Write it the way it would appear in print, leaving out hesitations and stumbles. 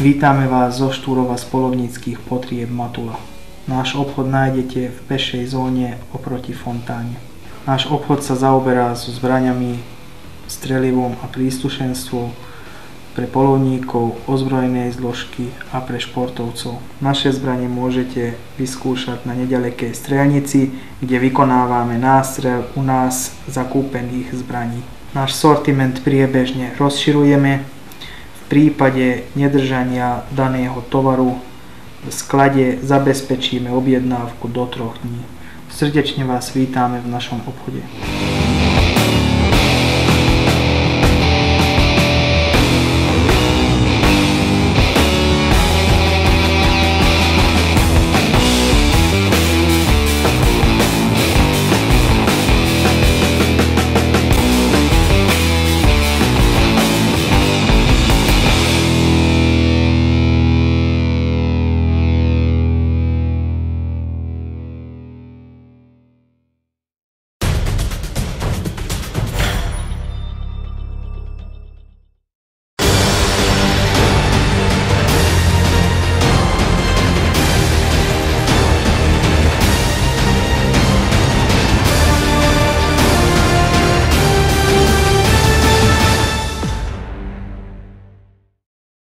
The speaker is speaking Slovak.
Vítame vás zo Štúrova z poľovníckych potrieb Matula. Náš obchod nájdete v pešej zóne oproti fontáne. Náš obchod sa zaoberá so zbraňami, strelivom a príslušenstvom pre poľovníkov, ozbrojenej zložky a pre športovcov. Naše zbrane môžete vyskúšať na nedalekej strelnici, kde vykonávame nástrel u nás zakúpených zbraní. Náš sortiment priebežne rozširujeme. V prípade nedržania daného tovaru v sklade zabezpečíme objednávku do 3 dní. Srdečne vás vítame v našom obchode.